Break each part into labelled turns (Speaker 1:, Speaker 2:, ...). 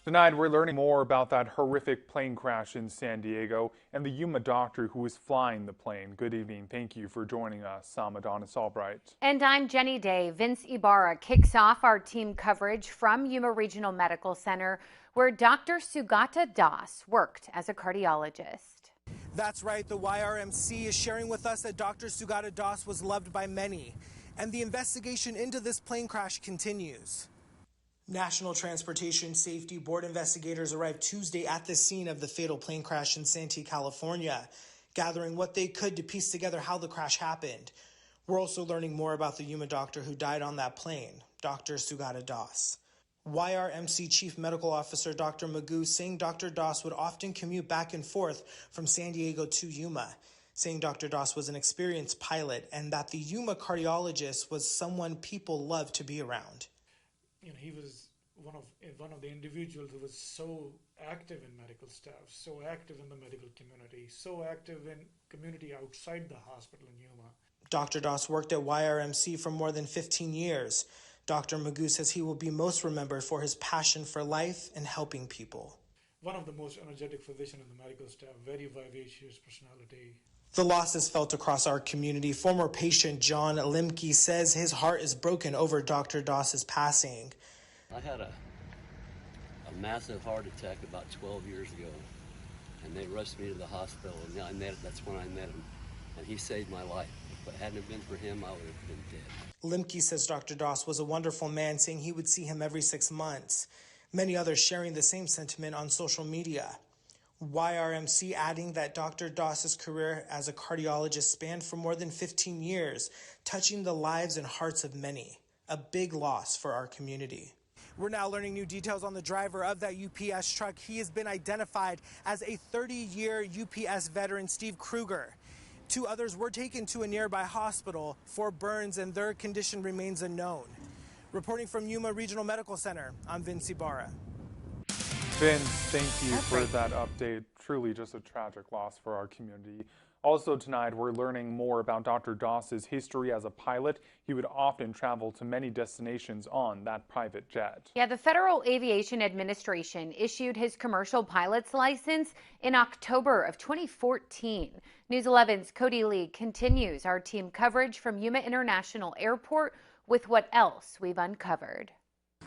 Speaker 1: Tonight, we're learning more about that horrific plane crash in San Diego and the Yuma doctor who was flying the plane. Good evening. Thank you for joining us. I'm Adonis Albright.
Speaker 2: And I'm Jenny Day. Vince Ibarra kicks off our team coverage from Yuma Regional Medical Center, where Dr. Sugata Das worked as a cardiologist.
Speaker 3: That's right. The YRMC is sharing with us that Dr. Sugata Das was loved by many, and the investigation into this plane crash continues. National Transportation Safety Board investigators arrived Tuesday at the scene of the fatal plane crash in Santee, California, gathering what they could to piece together how the crash happened. We're also learning more about the Yuma doctor who died on that plane, Dr. Sugata Das. YRMC Chief Medical Officer Dr. Magoo saying Dr. Das would often commute back and forth from San Diego to Yuma, saying Dr. Das was an experienced pilot and that the Yuma cardiologist was someone people loved to be around.
Speaker 4: You know, he was one of the individuals who was so active in medical staff, so active in the medical community, so active in community outside the hospital in Yuma.
Speaker 3: Dr. Das worked at YRMC for more than 15 years. Dr. Magoo says he will be most remembered for his passion for life and helping people.
Speaker 4: One of the most energetic physicians in the medical staff, very vivacious personality.
Speaker 3: The loss is felt across our community. Former patient John Limke says his heart is broken over Dr. Das's passing.
Speaker 5: I had a massive heart attack about 12 years ago, and they rushed me to the hospital, and that's when I met him, and he saved my life. If it hadn't been for him, I would have been dead.
Speaker 3: Limke says Dr. Das was a wonderful man, saying he would see him every 6 months. Many others sharing the same sentiment on social media. YRMC adding that Dr. Das's career as a cardiologist spanned for more than 15 years, touching the lives and hearts of many. A big loss for our community. We're now learning new details on the driver of that UPS truck. He has been identified as a 30-year UPS veteran, Steve Kruger. 2 others were taken to a nearby hospital for burns, and their condition remains unknown. Reporting from Yuma Regional Medical Center, I'm Vince Ibarra.
Speaker 1: Vince, thank you for that update. Truly just a tragic loss for our community. Also tonight, we're learning more about Dr. Das's history as a pilot. He would often travel to many destinations on that private jet.
Speaker 2: Yeah, the Federal Aviation Administration issued his commercial pilot's license in October of 2014. News 11's Cody Lee continues our team coverage from Yuma International Airport with what else we've uncovered.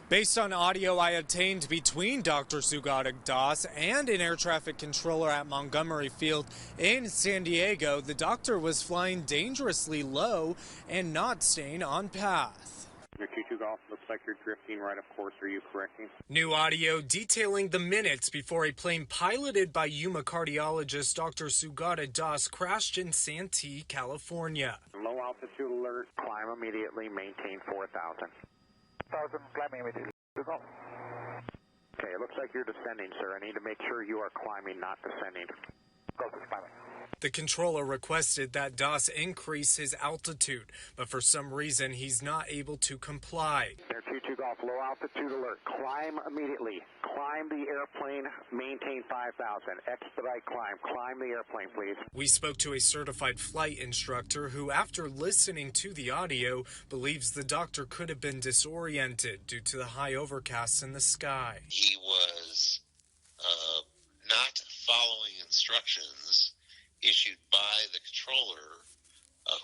Speaker 6: Based on audio I obtained between Dr. Sugata Das and an air traffic controller at Montgomery Field in San Diego, the doctor was flying dangerously low and not staying on path.
Speaker 7: Your 22 Golf looks like you're drifting right of course. Are you correcting?
Speaker 6: New audio detailing the minutes before a plane piloted by Yuma cardiologist Dr. Sugata Das crashed in Santee, California.
Speaker 7: Low altitude alert. Climb immediately. Maintain 4,000. Climbing immediately. Okay, it looks like you're descending, sir. I need to make sure you are climbing, not descending. Go to climbing.
Speaker 6: The controller requested that Das increase his altitude, but for some reason he's not able to comply.
Speaker 7: Air 22 Golf, low altitude alert. Climb immediately. Climb the airplane, maintain 5,000. Expedite climb. Climb the airplane, please.
Speaker 6: We spoke to a certified flight instructor who, after listening to the audio, believes the doctor could have been disoriented due to the high overcasts in the sky.
Speaker 8: He was not following instructions issued by the controller,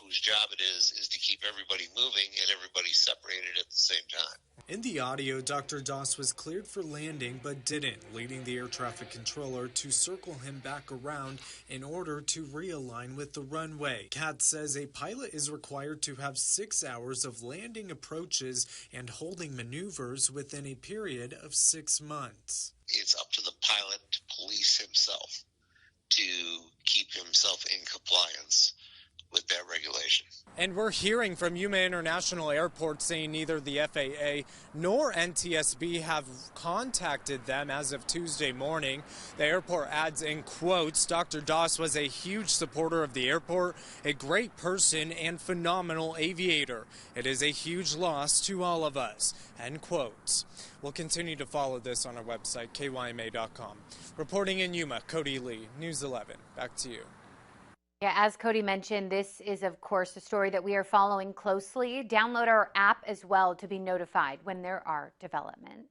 Speaker 8: whose job it is to keep everybody moving and everybody separated at the same time.
Speaker 6: In the audio, Dr. Das was cleared for landing but didn't, leading the air traffic controller to circle him back around in order to realign with the runway. CAT says a pilot is required to have 6 hours of landing approaches and holding maneuvers within a period of 6 months.
Speaker 8: It's up to the pilot to police himself, to keep himself in compliance with that regulation.
Speaker 6: And we're hearing from Yuma International Airport saying neither the FAA nor NTSB have contacted them as of Tuesday morning. The airport adds in quotes, Dr. Das was a huge supporter of the airport, a great person and phenomenal aviator. It is a huge loss to all of us, end quotes. We'll continue to follow this on our website, kyma.com. Reporting in Yuma, Cody Lee, News 11. Back to you.
Speaker 2: Yeah, as Cody mentioned, this is, of course, a story that we are following closely. Download our app as well to be notified when there are developments.